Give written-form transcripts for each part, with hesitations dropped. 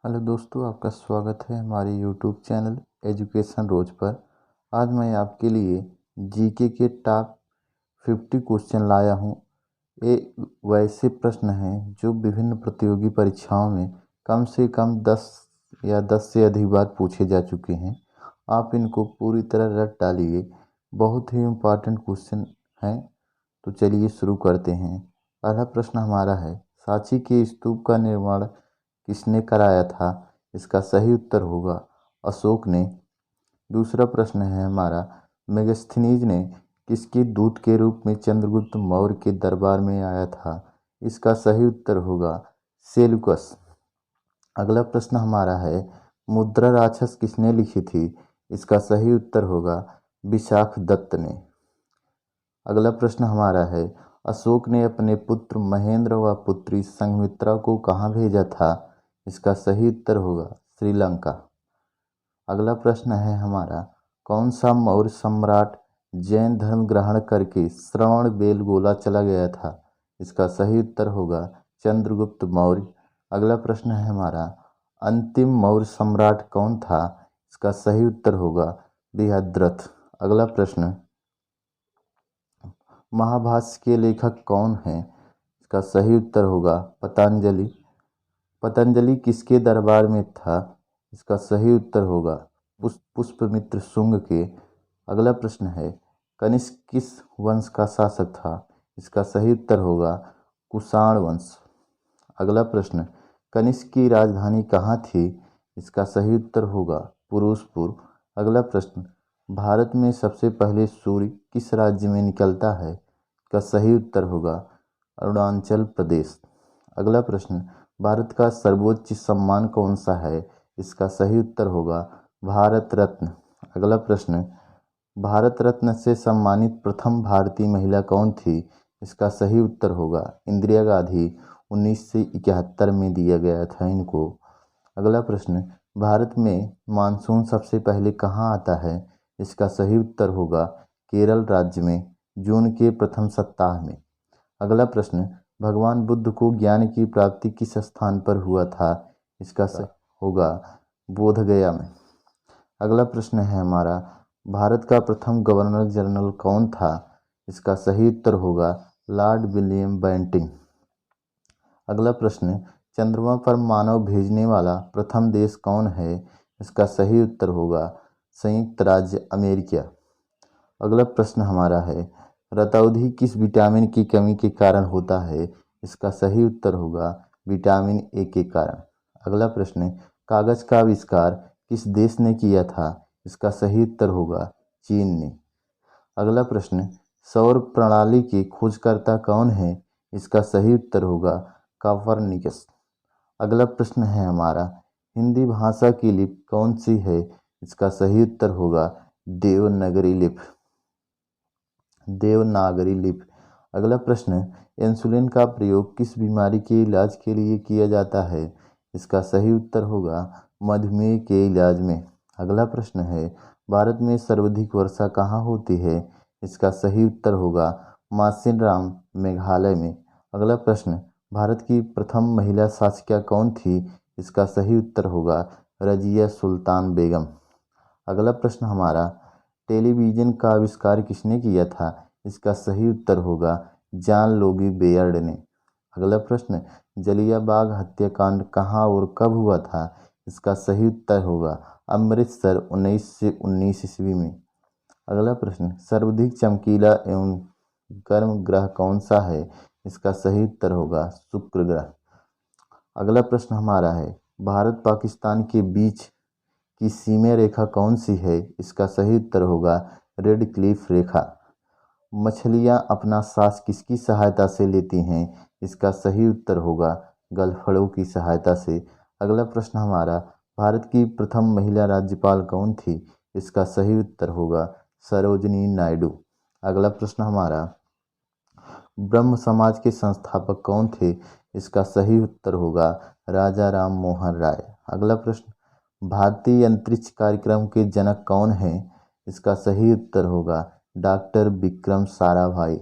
Hello दोस्तों, आपका स्वागत है हमारे यूट्यूब चैनल एजुकेशन रोज पर। आज मैं आपके लिए जीके के टॉप 50 क्वेश्चन लाया हूँ। ये वैसे प्रश्न हैं जो विभिन्न प्रतियोगी परीक्षाओं में कम से कम 10 या 10 से अधिक बार पूछे जा चुके हैं। आप इनको पूरी तरह रट डालिए, बहुत ही इम्पोर्टेंट क्वेश्चन हैं। तो चलिए शुरू करते हैं। पहला प्रश्न हमारा है, सांची के स्तूप का निर्माण किसने कराया था? इसका सही उत्तर होगा अशोक ने। दूसरा प्रश्न है हमारा, मेगास्थनीज ने किसके दूत के रूप में चंद्रगुप्त मौर्य के दरबार में आया था? इसका सही उत्तर होगा सेल्यूकस। अगला प्रश्न हमारा है, मुद्रा राक्षस किसने लिखी थी? इसका सही उत्तर होगा विशाख दत्त ने। अगला प्रश्न हमारा है, अशोक ने अपने पुत्र महेंद्र व पुत्री संघमित्रा को कहाँ भेजा था? इसका सही उत्तर होगा श्रीलंका। अगला प्रश्न है हमारा, कौन सा मौर्य सम्राट जैन धर्म ग्रहण करके श्रवण बेलगोला चला गया था? इसका सही उत्तर होगा चंद्रगुप्त मौर्य। अगला प्रश्न है हमारा, अंतिम मौर्य सम्राट कौन था? इसका सही उत्तर होगा बृहद्रथ। अगला प्रश्न, महाभाष्य के लेखक कौन हैं? इसका सही उत्तर होगा पतंजलि। पतंजलि किसके दरबार में था? इसका सही उत्तर होगा पुष्पमित्र शुंग के। अगला प्रश्न है, कनिष्क किस वंश का शासक था? इसका सही उत्तर होगा कुषाण वंश। अगला प्रश्न, कनिष्क की राजधानी कहाँ थी? इसका सही उत्तर होगा पुरुषपुर। अगला प्रश्न, भारत में सबसे पहले सूर्य किस राज्य में निकलता है? इसका सही उत्तर होगा अरुणाचल प्रदेश। अगला प्रश्न, भारत का सर्वोच्च सम्मान कौन सा है? इसका सही उत्तर होगा भारत रत्न। अगला प्रश्न, भारत रत्न से सम्मानित प्रथम भारतीय महिला कौन थी? इसका सही उत्तर होगा इंदिरा गांधी। 1971 में दिया गया था इनको। अगला प्रश्न, भारत में मानसून सबसे पहले कहाँ आता है? इसका सही उत्तर होगा केरल राज्य में जून के प्रथम सप्ताह में। अगला प्रश्न, भगवान बुद्ध को ज्ञान की प्राप्ति किस स्थान पर हुआ था? इसका सही होगा बोधगया में। अगला प्रश्न है हमारा, भारत का प्रथम गवर्नर जनरल कौन था? इसका सही उत्तर होगा लॉर्ड विलियम बेंटिंक। अगला प्रश्न, चंद्रमा पर मानव भेजने वाला प्रथम देश कौन है? इसका सही उत्तर होगा संयुक्त राज्य अमेरिका। अगला प्रश्न हमारा है, रतौंधी किस विटामिन की कमी के कारण होता है? इसका सही उत्तर होगा विटामिन ए के कारण। अगला प्रश्न, कागज का आविष्कार किस देश ने किया था? इसका सही उत्तर होगा चीन ने। अगला प्रश्न, सौर प्रणाली के खोजकर्ता कौन है? इसका सही उत्तर होगा कॉपरनिकस। अगला प्रश्न है हमारा, हिंदी भाषा की लिपि कौन सी है? इसका सही उत्तर होगा देवनागरी लिपि। देवनागरी लिपि। अगला प्रश्न, इंसुलिन का प्रयोग किस बीमारी के इलाज के लिए किया जाता है? इसका सही उत्तर होगा मधुमेह के इलाज में। अगला प्रश्न है, भारत में सर्वाधिक वर्षा कहाँ होती है? इसका सही उत्तर होगा मासिनराम मेघालय में। अगला प्रश्न, भारत की प्रथम महिला शासिका कौन थी? इसका सही उत्तर होगा रजिया सुल्तान बेगम। अगला प्रश्न हमारा, टेलीविज़न का आविष्कार किसने किया था? इसका सही उत्तर होगा जॉन लोगी बेयर्ड ने। अगला प्रश्न, जलियांवाला हत्याकांड कहाँ और कब हुआ था? इसका सही उत्तर होगा अमृतसर 1919 ईस्वी में। अगला प्रश्न, सर्वाधिक चमकीला एवं गर्म ग्रह कौन सा है? इसका सही उत्तर होगा शुक्र ग्रह। अगला प्रश्न हमारा है, भारत पाकिस्तान के बीच की सीमा रेखा कौन सी है? इसका सही उत्तर होगा रेड क्लिफ रेखा। मछलियाँ अपना सांस किसकी सहायता से लेती हैं? इसका सही उत्तर होगा गलफड़ों की सहायता से। अगला प्रश्न हमारा, भारत की प्रथम महिला राज्यपाल कौन थी? इसका सही उत्तर होगा सरोजिनी नायडू। अगला प्रश्न हमारा, ब्रह्म समाज के संस्थापक कौन थे? इसका सही उत्तर होगा राजा राम मोहन राय। अगला प्रश्न, भारतीय अंतरिक्ष कार्यक्रम के जनक कौन हैं? इसका सही उत्तर होगा डॉक्टर विक्रम साराभाई।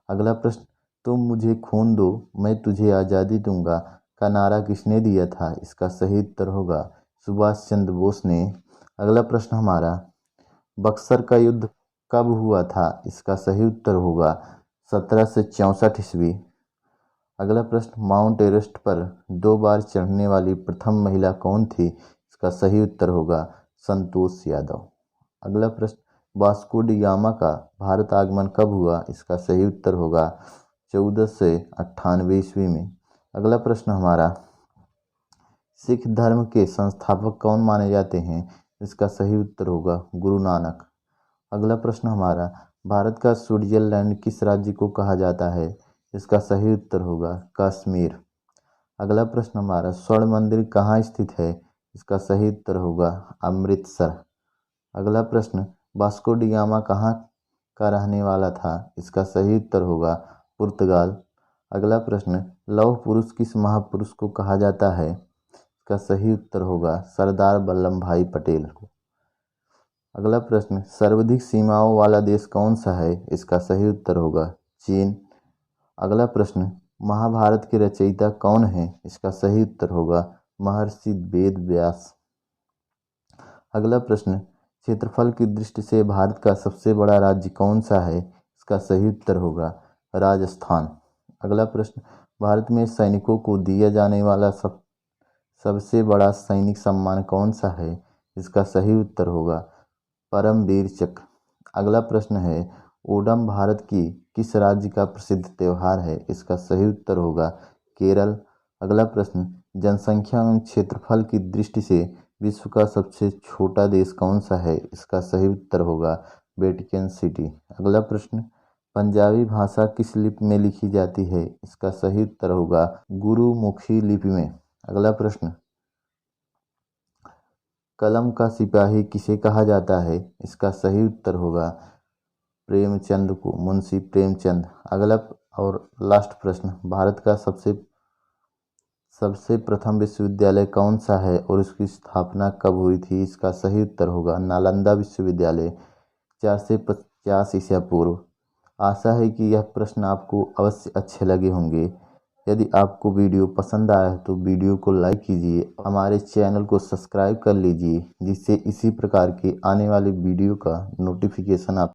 अगला प्रश्न, तुम मुझे खून दो मैं तुझे आज़ादी दूंगा का नारा किसने दिया था? इसका सही उत्तर होगा सुभाष चंद्र बोस ने। अगला प्रश्न हमारा, बक्सर का युद्ध कब हुआ था? इसका सही उत्तर होगा 1764 ईस्वी। अगला प्रश्न, माउंट एवरेस्ट पर 2 बार चढ़ने वाली प्रथम महिला कौन थी? इसका सही उत्तर होगा संतोष यादव। अगला प्रश्न, वास्को डी गामा का भारत आगमन कब हुआ? इसका सही उत्तर होगा 1498 ईस्वी में। अगला प्रश्न हमारा, सिख धर्म के संस्थापक कौन माने जाते हैं? इसका सही उत्तर होगा गुरु नानक। अगला प्रश्न हमारा, भारत का स्विट्जरलैंड किस राज्य को कहा जाता है? इसका सही उत्तर होगा कश्मीर। अगला प्रश्न हमारा, स्वर्ण मंदिर कहाँ स्थित है? इसका सही उत्तर होगा अमृतसर। अगला प्रश्न, वास्को डी गामा कहाँ का रहने वाला था? इसका सही उत्तर होगा पुर्तगाल। अगला प्रश्न, लौह पुरुष किस महापुरुष को कहा जाता है? इसका सही उत्तर होगा सरदार वल्लभ भाई पटेल को। अगला प्रश्न, सर्वाधिक सीमाओं वाला देश कौन सा है? इसका सही उत्तर होगा चीन। अगला प्रश्न, महाभारत के रचयिता कौन है? इसका सही उत्तर होगा महर्षि वेद व्यास। अगला प्रश्न, क्षेत्रफल की दृष्टि से भारत का सबसे बड़ा राज्य कौन सा है? इसका सही उत्तर होगा राजस्थान। अगला प्रश्न, भारत में सैनिकों को दिया जाने वाला सबसे बड़ा सैनिक सम्मान कौन सा है? इसका सही उत्तर होगा परमवीर चक्र। अगला प्रश्न है, ओणम भारत की किस राज्य का प्रसिद्ध त्यौहार है? इसका सही उत्तर होगा केरल। अगला प्रश्न, जनसंख्या एवं क्षेत्रफल की दृष्टि से विश्व का सबसे छोटा देश कौन सा है? इसका सही उत्तर होगा वेटिकन सिटी। अगला प्रश्न, पंजाबी भाषा किस लिपि में लिखी जाती है? इसका सही उत्तर होगा गुरुमुखी लिपि में। अगला प्रश्न, कलम का सिपाही किसे कहा जाता है? इसका सही उत्तर होगा प्रेमचंद को, मुंशी प्रेमचंद। अगला और लास्ट प्रश्न, भारत का सबसे प्रथम विश्वविद्यालय कौन सा है और उसकी स्थापना कब हुई थी? इसका सही उत्तर होगा नालंदा विश्वविद्यालय 450 ईसा पूर्व। आशा है कि यह प्रश्न आपको अवश्य अच्छे लगे होंगे। यदि आपको वीडियो पसंद आया तो वीडियो को लाइक कीजिए, हमारे चैनल को सब्सक्राइब कर लीजिए, जिससे इसी प्रकार के आने वाले वीडियो का नोटिफिकेशन आप